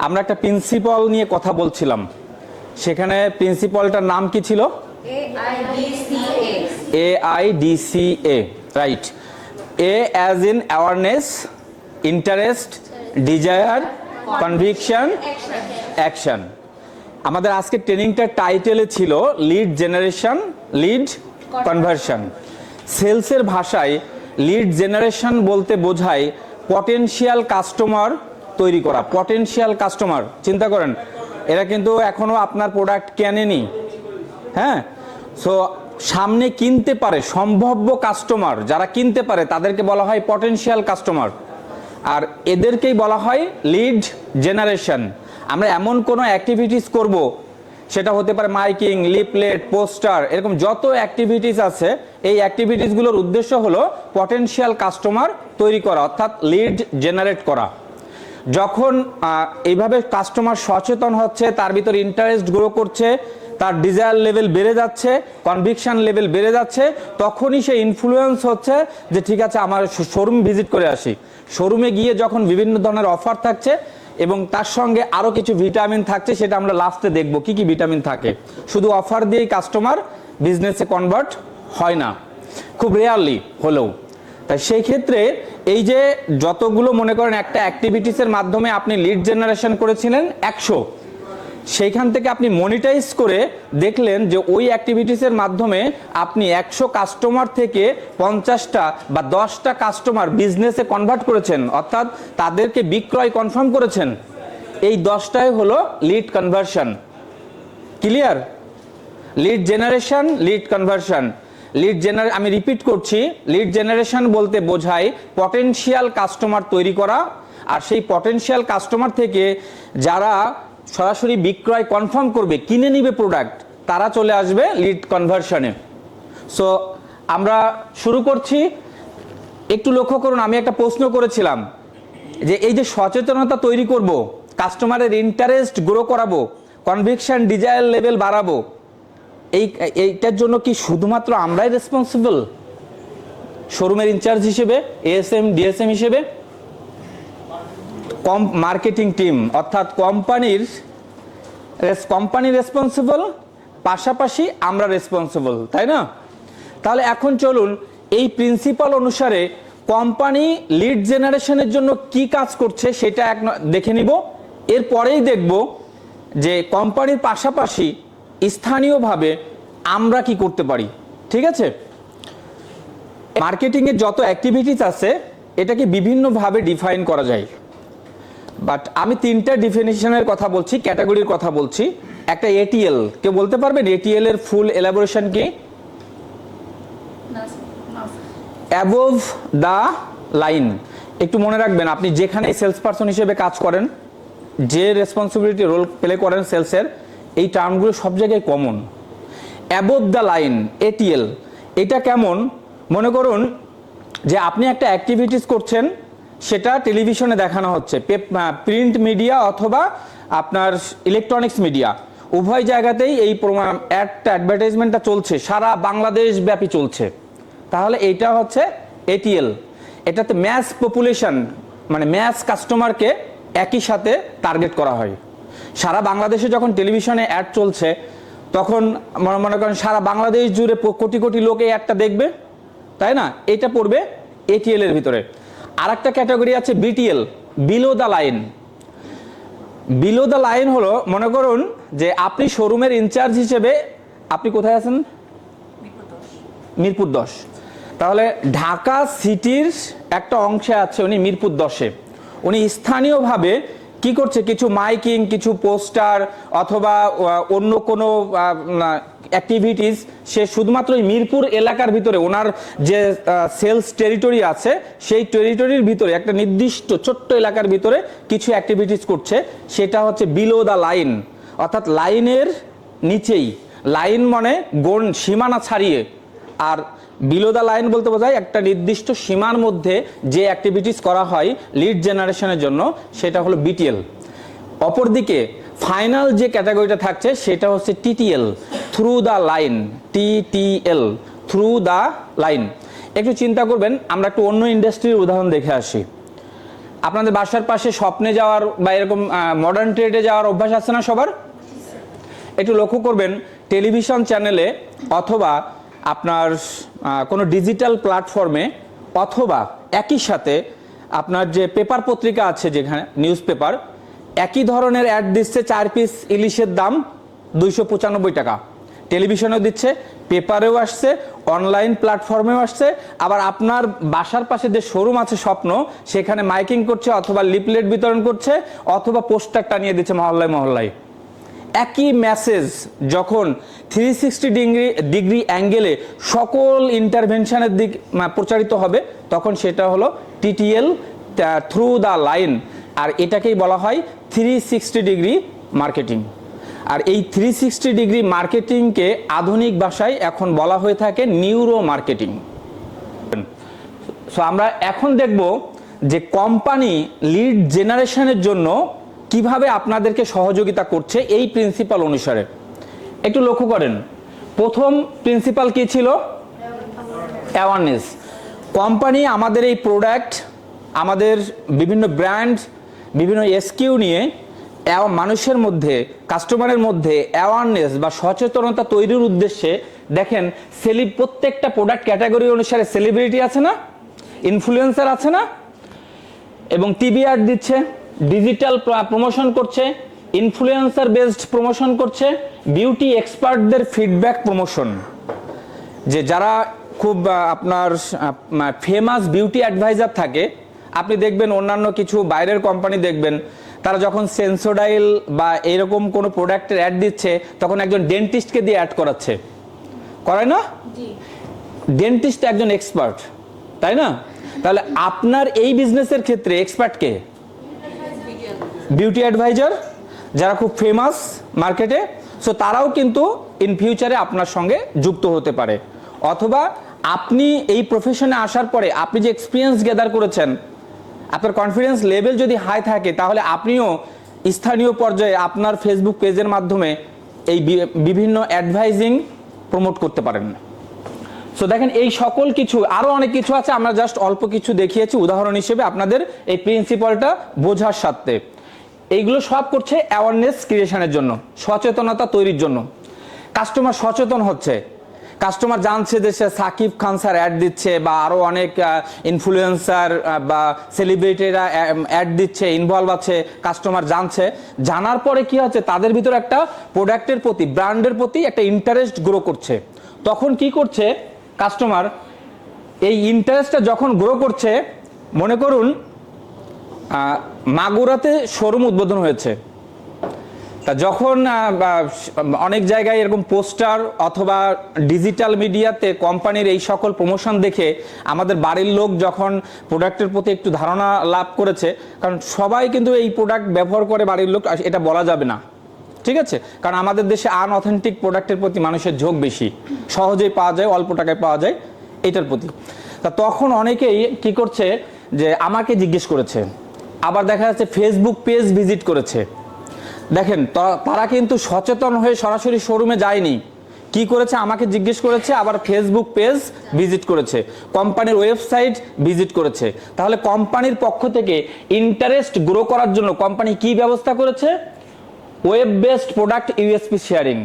আমরা একটা প্রিন্সিপাল নিয়ে কথা বলছিলাম, সেখানে প্রিন্সিপালটার নাম কি ছিল? AIDCA, right. A as in awareness, interest, desire, conviction, action. আমাদের আজকে ট্রেনিংটার টাইটেলে ছিল লিড জেনারেশন, লিড কনভার্সন। সেলসের ভাষায় লিড জেনারেশন বলতে বোঝায় পটেনশিয়াল কাস্টমার তৈরি করা। পটেনশিয়াল কাস্টমার, চিন্তা করেন, এরা কিন্তু এখনো আপনার প্রোডাক্ট কেনেনি, হ্যাঁ। সো সামনে কিনতে পারে, সম্ভাব্য কাস্টমার যারা কিনতে পারে তাদেরকে বলা হয় পটেনশিয়াল কাস্টমার, আর এদেরকেই বলা হয় লিড জেনারেশন। আমরা এমন কোনো অ্যাক্টিভিটিস করব, সেটা হতে পারে মাইকিং, লিফলেট, পোস্টার, এরকম যত অ্যাক্টিভিটিস আছে, এই অ্যাক্টিভিটিসগুলোর উদ্দেশ্য হলো পটেনশিয়াল কাস্টমার তৈরি করা, অর্থাৎ লিড জেনারেট করা। যখন এইভাবে কাস্টমার সচেতন হচ্ছে, তার ভিতরে ইন্টারেস্ট গ্রো করছে, তার ডিজায়ার লেভেল বেড়ে যাচ্ছে, কনভিকশন লেভেল বেড়ে যাচ্ছে, তখনই সে ইনফ্লুয়েন্স হচ্ছে যে ঠিক আছে আমার শোরুম ভিজিট করে আসি। শোরুমে গিয়ে যখন বিভিন্ন ধরনের অফার থাকছে এবং তার সঙ্গে আরও কিছু ভিটামিন থাকছে, সেটা আমরা লাস্টে দেখব কি কি ভিটামিন থাকে। শুধু অফার দিয়েই কাস্টমার বিজনেসে কনভার্ট হয় না, খুব রেয়ারলি হলেও। তাই সেই ক্ষেত্রে এই যে যতগুলো মনে করেন একটা অ্যাক্টিভিটিসের মাধ্যমে আপনি লিড জেনারেশন করেছিলেন 100, সেইখান থেকে আপনি মনিটাইজ করে দেখলেন যে ওই অ্যাক্টিভিটিসের মাধ্যমে আপনি 100 কাস্টমার থেকে 50টা বা 10টা কাস্টমার বিজনেসে কনভার্ট করেছেন, অর্থাৎ তাদেরকে বিক্রয় কনফার্ম করেছেন। এই 10টাই হলো lead conversion. Clear? Lead generation, lead conversion. আমি রিপিট করছি, লিড জেনারেশন বলতে বোঝায় পটেনশিয়াল কাস্টমার তৈরি করা, আর সেই পটেনশিয়াল কাস্টমার থেকে যারা সরাসরি বিক্রয় কনফার্ম করবে, কিনে নিবে প্রোডাক্ট, তারা চলে আসবে লিড কনভার্সনে। সো আমরা শুরু করছি। একটু লক্ষ্য করুন, আমি একটা প্রশ্ন করেছিলাম যে এই যে সচেতনতা তৈরি করব, কাস্টমারের ইন্টারেস্ট গ্রো করাবো, কনভিকশন ডিজায়ার লেভেল বাড়াবো, এইটার জন্য কি শুধুমাত্র আমরাই রেসপন্সিবল শোরুমের ইনচার্জ হিসেবে, এএসএম ডিএসএম হিসেবে? মার্কেটিং টিম অর্থাৎ কোম্পানি রেসপন্সিবল, পাশাপাশি আমরা রেসপন্সিবল, তাই না? তাহলে এখন চলুন এই প্রিন্সিপাল অনুসারে কোম্পানি লিড জেনারেশনের জন্য কি কাজ করছে সেটা দেখে নিব। এরপরেই দেখব যে কোম্পানির পাশাপাশি স্থানীয়ভাবে আমরা কি করতে পারি। ঠিক আছে? মার্কেটিংয়ের যত অ্যাক্টিভিটিস আছে এটাকে বিভিন্নভাবে ডিফাইন করা যায়, বাট আমি 3টা ডিফিনিশনের কথা বলছি, ক্যাটাগরির কথা বলছি। একটা এটিএল, কেউ বলতে পারবেন এটিএল এর ফুল এলাবোরেশন কি? Above the line. একটু মনে রাখবেন, আপনি যেখানে সেলস পারসন হিসেবে কাজ করেন, যে রেসপন্সিবিলিটি রোল প্লে করেন সেলসের, এই টার্মগুলো সব জায়গায় common. Above the line, ATL, এটা কেমন? মনে করুন যে আপনি একটা অ্যাক্টিভিটিস করছেন, সেটা টেলিভিশনে দেখানো হচ্ছে, প্রিন্ট মিডিয়া অথবা আপনার ইলেকট্রনিক্স মিডিয়া, উভয় জায়গাতেই এই অ্যাডভার্টাইজমেন্টটা চলছে, সারা বাংলাদেশ ব্যাপী চলছে। তাহলে এইটা হচ্ছে এটিএল। এটাতে ম্যাস পপুলেশন, মানে ম্যাস কাস্টমারকে একই সাথে টার্গেট করা হয়। সারা বাংলাদেশে যখন টেলিভিশনে অ্যাড চলছে, তখন মনে করেন সারা বাংলাদেশ জুড়ে কোটি কোটি লোক এই অ্যাডটা দেখবে, তাই না? এটা পড়বে এটিএল এর ভিতরে। আর একটা ক্যাটাগরি আছে BTL, below the line. Below the line হলো, মনে করুন যে আপনি শোরুমের ইনচার্জ হিসেবে, আপনি কোথায় আছেন? মিরপুর 10। তাহলে ঢাকা সিটির একটা অংশে আছে উনি মিরপুর 10-এ। উনি স্থানীয়ভাবে কি করছে, কিছু মাইকিং, কিছু পোস্টার অথবা অন্য কোনো অ্যাক্টিভিটিস, সে শুধুমাত্র মিরপুর এলাকার ভিতরে ওনার যে সেলস টেরিটরি আছে, সেই টেরিটরির ভিতরে একটা নির্দিষ্ট ছোট্ট এলাকার ভিতরে কিছু অ্যাক্টিভিটিস করছে। সেটা হচ্ছে বিলো দ্য লাইন, অর্থাৎ লাইনের নিচেই। লাইন মানে সীমানা ছাড়িয়ে, আর বিলো দ্য লাইন বলতে বোঝায় একটা নির্দিষ্ট সীমার মধ্যে যে অ্যাক্টিভিটিস করা হয় লিড জেনারেশনের জন্য, সেটা হলো বিটিএল। অপরদিকে ফাইনাল যে ক্যাটাগরিটা থাকছে সেটা হচ্ছে TTL, through the line. TTL, through the line. একটু চিন্তা করবেন, আমরা একটু অন্য ইন্ডাস্ট্রির উদাহরণ দেখে আসি। আপনাদের বাসার পাশে স্বপ্নে যাওয়ার বা এরকম মডার্ন ট্রেডে যাওয়ার অভ্যাস আছে না সবার? একটু লক্ষ্য করবেন টেলিভিশন চ্যানেলে অথবা আপনার কোনো ডিজিটাল প্ল্যাটফর্মে অথবা একই সাথে আপনার যে পেপার পত্রিকা আছে যেখানে নিউজ পেপার, একই ধরনের অ্যাড দিচ্ছে 4 পিস ইলিশের দাম 295 টাকা। টেলিভিশনেও দিচ্ছে, পেপারেও আসছে, অনলাইন প্ল্যাটফর্মেও আসছে, আবার আপনার বাসার পাশে যে শোরুম আছে স্বপ্ন সেখানে মাইকিং করছে অথবা লিফলেট বিতরণ করছে অথবা পোস্টার টানিয়ে দিচ্ছে মহল্লায় মহল্লায়। একই মেসেজ যখন 360 ডিগ্রি অ্যাঙ্গেলে সকল ইন্টারভেনশনের দিক প্রচারিত হবে তখন সেটা হলো টিটিএল, থ্রু দ্য লাইন। আর এটাকেই বলা হয় 360 ডিগ্রি মার্কেটিং। আর এই 360 ডিগ্রি মার্কেটিংকে আধুনিক ভাষায় এখন বলা হয়ে থাকে নিউরো মার্কেটিং। সো আমরা এখন দেখব যে কোম্পানি লিড জেনারেশনের জন্য কিভাবে আপনাদেরকে সহযোগিতা করছে এই প্রিন্সিপাল অনুসারে। একটু লক্ষ্য করেন, প্রথম প্রিন্সিপাল কি ছিল? অ্যাওয়ারনেস। কোম্পানি আমাদের এই প্রোডাক্ট, আমাদের বিভিন্ন ব্র্যান্ড, বিভিন্ন এসকিউ নিয়ে মানুষের মধ্যে, কাস্টমারের মধ্যে অ্যাওয়ারনেস বা সচেতনতা তৈরির উদ্দেশ্যে দেখেন প্রত্যেকটা প্রোডাক্ট ক্যাটাগরি অনুসারে সেলিব্রিটি আছে না, ইনফ্লুয়েন্সার আছে না, এবং টিভি অ্যাড দিচ্ছে, ডিজিটাল প্রমোশন করছে, ইনফ্লুয়েন্সার বেসড প্রমোশন করছে, বিউটি এক্সপার্টদের ফিডব্যাক প্রমোশন। যে যারা খুব আপনার ফেমাস বিউটি অ্যাডভাইজার থাকে, আপনি দেখবেন অন্যান্য কিছু বাইরের কোম্পানি দেখবেন তারা যখন সেন্সোডাইল বা এরকম কোনো প্রোডাক্টের অ্যাড দিচ্ছে তখন একজন ডেন্টিস্টকে দিয়ে অ্যাড করাচ্ছে, করায় না? ডেন্টিস্ট একজন এক্সপার্ট, তাই না? তাহলে আপনার এই বিজনেসের ক্ষেত্রে এক্সপার্ট কে? বিউটি অ্যাডভাইজার, যারা খুব ফেমাস মার্কেটে। সো তারাও কিন্তু ইন ফিউচারে আপনার সঙ্গে যুক্ত হতে পারে। অথবা আপনি এই প্রফেশনে আসার পরে আপনি যে এক্সপিরিয়েন্স গ্যাদার করেছেন, আপনার কনফিডেন্স লেভেল যদি হাই থাকে তাহলে আপনিও স্থানীয় পর্যায়ে আপনার ফেসবুক পেজের মাধ্যমে এই বিভিন্ন অ্যাডভাইজিং প্রমোট করতে পারেন। সো দেখেন এই সকল কিছু, আরো অনেক কিছু আছে, আমরা জাস্ট অল্প কিছু দেখিয়েছি উদাহরণ হিসেবে আপনাদের এই প্রিন্সিপালটা বোঝার সাথে। এইগুলো সব করছে অ্যাওয়ারনেস ক্রিয়েশনের জন্য, সচেতনতা তৈরির জন্য। কাস্টমার সচেতন হচ্ছে, কাস্টমার জানছে যে সে সাকিব খান স্যার অ্যাড দিচ্ছে বা আরো অনেক ইনফ্লুয়েন্সার বা সেলিব্রিটিরা অ্যাড দিচ্ছে, ইনভলভ আছে, কাস্টমার জানছে। জানার পরে কি হচ্ছে, তাদের ভিতরে একটা প্রোডাক্টের প্রতি, ব্র্যান্ডের প্রতি একটা ইন্টারেস্ট গ্রো করছে। তখন কি করছে কাস্টমার, এই ইন্টারেস্টটা যখন গ্রো করছে, মনে করুন মাগুরাতে শোরুম উদ্বোধন হয়েছে, তা যখন অনেক জায়গায় এরকম পোস্টার অথবা ডিজিটাল মিডিয়াতে কোম্পানির এই সকল প্রমোশন দেখে আমাদের বাড়ির লোক যখন প্রোডাক্টের প্রতি একটু ধারণা লাভ করেছে, কারণ সবাই কিন্তু এই প্রোডাক্ট ব্যবহার করে বাড়ির লোক, এটা বলা যাবে না, ঠিক আছে? কারণ আমাদের দেশে আনঅথেন্টিক প্রোডাক্টের প্রতি মানুষের ঝোঁক বেশি, সহজেই পাওয়া যায়, অল্প টাকায় পাওয়া যায়, এটার প্রতি। তা তখন অনেকেই কি করছে যে আমাকে জিজ্ঞেস করেছে, আবার দেখা যাচ্ছে ফেসবুক পেজ ভিজিট করেছে। দেখেন তারা কিন্তু সচেতন হয়ে সরাসরি শোরুমে যায়নি, কি করেছে, আমাকে জিজ্ঞেস করেছে, আবার ফেসবুক পেজ ভিজিট করেছে, কোম্পানির ওয়েবসাইট ভিজিট করেছে। তাহলে কোম্পানির পক্ষ থেকে ইন্টারেস্ট গ্রো করার জন্য কোম্পানি কি ব্যবস্থা করেছে? Web based product USP sharing.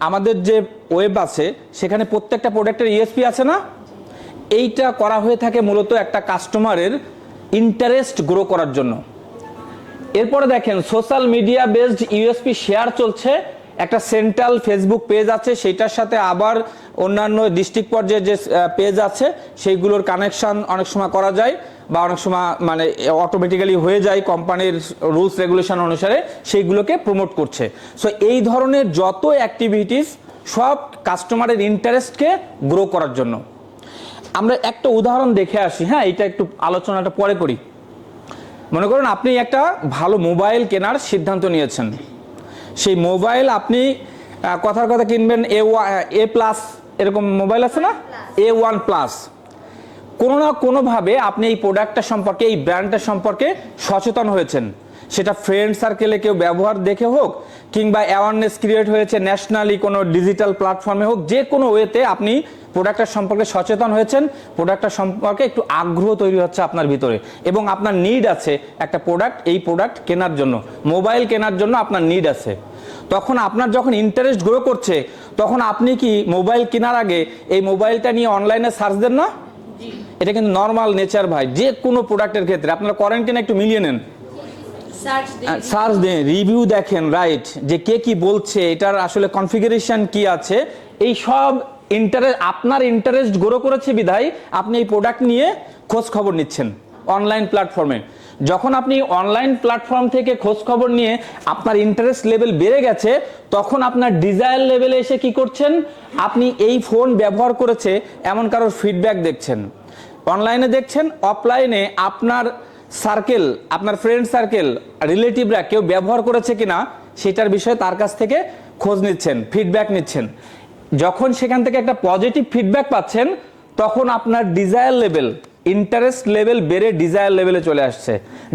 আমাদের যে ওয়েব আছে সেখানে প্রত্যেকটা প্রোডাক্টের ইউএসপি আছে না, এইটা করা হয়ে থাকে মূলত একটা কাস্টমারের ইন্টারেস্ট গ্রো করার জন্য। এরপরে দেখেন social media based USP share চলছে, একটা সেন্ট্রাল ফেসবুক পেজ আছে, সেটার সাথে আবার অন্যান্য ডিস্ট্রিক্ট পর্যায়ে যে পেজ আছে সেইগুলোর কানেকশন অনেক সময় করা যায় বা অনেক সময় মানে অটোমেটিক্যালি হয়ে যায় কোম্পানির রুলস রেগুলেশন অনুসারে, সেইগুলোকে প্রমোট করছে। সো এই ধরনের যত অ্যাক্টিভিটিস সব কাস্টমারের ইন্টারেস্টকে গ্রো করার জন্য। আমরা একটা উদাহরণ দেখে আসি, হ্যাঁ, এটা একটু আলোচনাটা পরে করি। মনে করুন আপনি একটা ভালো মোবাইল কেনার সিদ্ধান্ত নিয়েছেন, সেই মোবাইল আপনি কথার কথা কিনবেন এ প্লাস, এরকম মোবাইল আছে না, A1+। কোনো না কোনোভাবে আপনি এই প্রোডাক্টটা সম্পর্কে, এই ব্র্যান্ডটা সম্পর্কে সচেতন হয়েছেন, সেটা ফ্রেন্ড সার্কেলে কেউ ব্যবহার দেখে হোক, কিংবা অ্যাওয়ারনেস ক্রিয়েট হয়েছে ন্যাশনালি কোনো ডিজিটাল প্ল্যাটফর্মে হোক, যে কোনো ওয়েতে আপনি প্রোডাক্টটার সম্পর্কে সচেতন হয়েছেন, প্রোডাক্টটার সম্পর্কে একটু আগ্রহ তৈরি হচ্ছে আপনার ভিতরে, এবং আপনার নিড আছে একটা প্রোডাক্ট, এই প্রোডাক্ট কেনার জন্য, মোবাইল কেনার জন্য আপনার নিড আছে। তখন আপনার যখন ইন্টারেস্ট গ্রো করছে, তখন আপনি কি মোবাইল কেনার আগে এই মোবাইলটা নিয়ে অনলাইনে সার্চ দেন না? এটা কিন্তু নর্মাল নেচার ভাই, যে কোনো প্রোডাক্টের ক্ষেত্রে। আপনারা করেন কিনা একটু মিলিয়ে নেন, সার্চ দেন, রিভিউ দেখেন, রাইট, যে কে কি বলছে, এটার আসলে কনফিগারেশন কি আছে, এই সব আপনার ইন্টারেস্ট গ্রো করেছে বিধায় আপনি এই প্রোডাক্ট নিয়ে খোঁজ খবর নিচ্ছেন অনলাইন প্ল্যাটফর্মে। যখন আপনি অনলাইন প্ল্যাটফর্ম থেকে খোঁজ খবর নিয়ে আপনার ইন্টারেস্ট লেভেল বেড়ে গেছে, তখন আপনার ডিজায়ার লেভেলে এসে কি করছেন, আপনি এই ফোন ব্যবহার করেছে এমন কারোর ফিডব্যাক দেখছেন, অনলাইনে দেখছেন, অফলাইনে আপনার সার্কেল, আপনার ফ্রেন্ড সার্কেল, রিলেটিভরা কেউ ব্যবহার করেছে কিনা সেটার বিষয়ে তার কাছ থেকে খোঁজ নিচ্ছেন, ফিডব্যাক নিচ্ছেন। যখন সেখান থেকে একটা পজিটিভ ফিডব্যাক পাচ্ছেন, তখন আপনার ডিজায়ার লেভেল, ইন্টারেস্ট লেভেল বেড়ে ডিজায়ার লেভেলে চলে আসছে,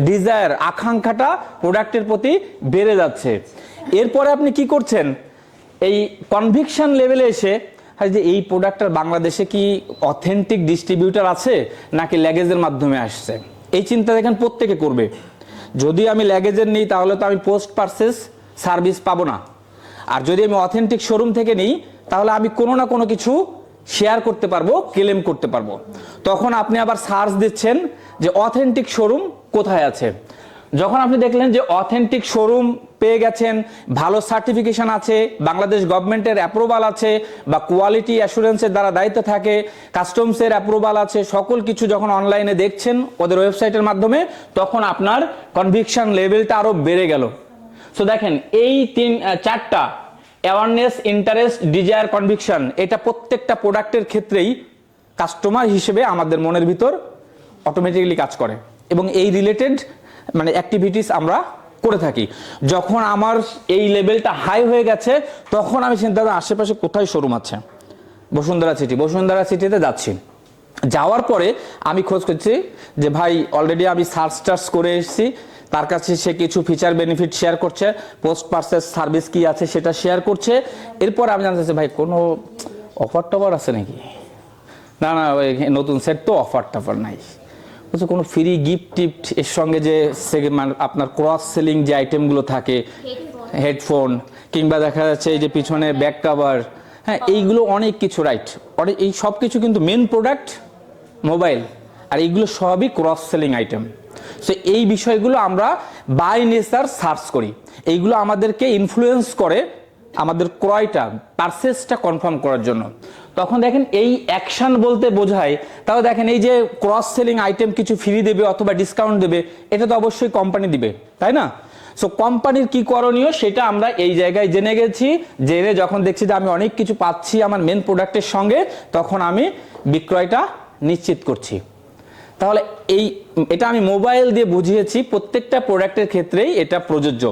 ডিজায়ার, আকাঙ্ক্ষাটা প্রোডাক্টের প্রতি বেড়ে যাচ্ছে। এরপরে আপনি কি করছেন, এই কনভিকশন লেভেলে এসে যে এই প্রোডাক্টটার বাংলাদেশে কি অথেন্টিক ডিস্ট্রিবিউটর আছে নাকি ল্যাগেজের মাধ্যমে আসছে, এই চিন্তা দেখেন প্রত্যেকে করবে। যদি আমি ল্যাগেজের নিই তাহলে তো আমি পোস্ট পারচেজ সার্ভিস পাবো না, আর যদি আমি অথেন্টিক শোরুম থেকে নিই তাহলে আমি কোনো না কোনো কিছু শেয়ার করতে পারবো, ক্লেম করতে পারবো। তখন আপনি আবার সার্চ দিচ্ছেন যে অথেন্টিক শোরুম কোথায় আছে। যখন আপনি দেখলেন যে অথেন্টিক শোরুম পেয়ে গেছেন, ভালো সার্টিফিকেশন আছে, বাংলাদেশ গভর্নমেন্টের অ্যাপ্রুভাল আছে, বা কোয়ালিটি অ্যাসুরেন্সের দ্বারা দায়িত্ব থাকে, কাস্টমসের অ্যাপ্রুভাল আছে, সকল কিছু যখন অনলাইনে দেখছেন ওদের ওয়েবসাইটের মাধ্যমে, তখন আপনার কনভিকশন লেভেলটা আরো বেড়ে গেল। সো দেখেন, এই চারটা অ্যাওয়ারনেস, ইন্টারেস্ট, ডিজায়ার, কনভিকশন, এটা প্রত্যেকটা প্রোডাক্টের ক্ষেত্রেই কাস্টমার হিসেবে আমাদের মনের ভিতর অটোমেটিক্যালি কাজ করে, এবং এই রিলেটেড মানে অ্যাক্টিভিটিস আমরা করে থাকি। যখন আমার এই লেভেলটা হাই হয়ে গেছে, তখন আমি চিন্তা করি আশেপাশে কোথায় শোরুম আছে, বসুন্ধরা সিটিতে যাচ্ছি। যাওয়ার পরে আমি খোঁজ করছি যে ভাই অলরেডি আমি সার্চ টার্চ করে এসেছি, তার কাছে সে কিছু ফিচার বেনিফিট শেয়ার করছে, পোস্ট পারচেজ সার্ভিস কি আছে সেটা শেয়ার করছে। এরপর আমি জানতে চাচ্ছি ভাই কোনো অফার টফার আছে নাকি, না নতুন সেট তো অফার টফার নাই, বলছে কোনো ফ্রি গিফট টিফট এর সঙ্গে যে আপনার ক্রস সেলিং যে আইটেমগুলো থাকে, হেডফোন, কিংবা দেখা যাচ্ছে এই যে পিছনে ব্যাক কভার, হ্যাঁ এইগুলো অনেক কিছু, রাইট, এই সব কিছু কিন্তু মেন প্রোডাক্ট মোবাইল, আর এইগুলো সবই ক্রস সেলিং আইটেম। সো এই বিষয়গুলো আমরা বাই নেচার সার্চ করি, এইগুলো আমাদেরকে ইনফ্লুয়েন্স করে আমাদের ক্রয়টা, পারচেজটা কনফার্ম করার জন্য। তখন দেখেন এই অ্যাকশন বলতে বোঝায়, তাহলে দেখেন এই যে ক্রস সেলিং আইটেম কিছু ফ্রি দেবে অথবা ডিসকাউন্ট দেবে, এটা তো অবশ্যই কোম্পানি দিবে, তাই না? সো কোম্পানির কি করণীয় সেটা আমরা এই জায়গায় জেনে গেছি। জেনে যখন দেখছি যে আমি অনেক কিছু পাচ্ছি আমার মেন প্রোডাক্টের সঙ্গে, তখন আমি বিক্রয়টা নিশ্চিত করছি। তাহলে এটা আমি মোবাইল দিয়ে বুঝিয়েছি, প্রত্যেকটা প্রোডাক্টের ক্ষেত্রেই এটা প্রযোজ্য।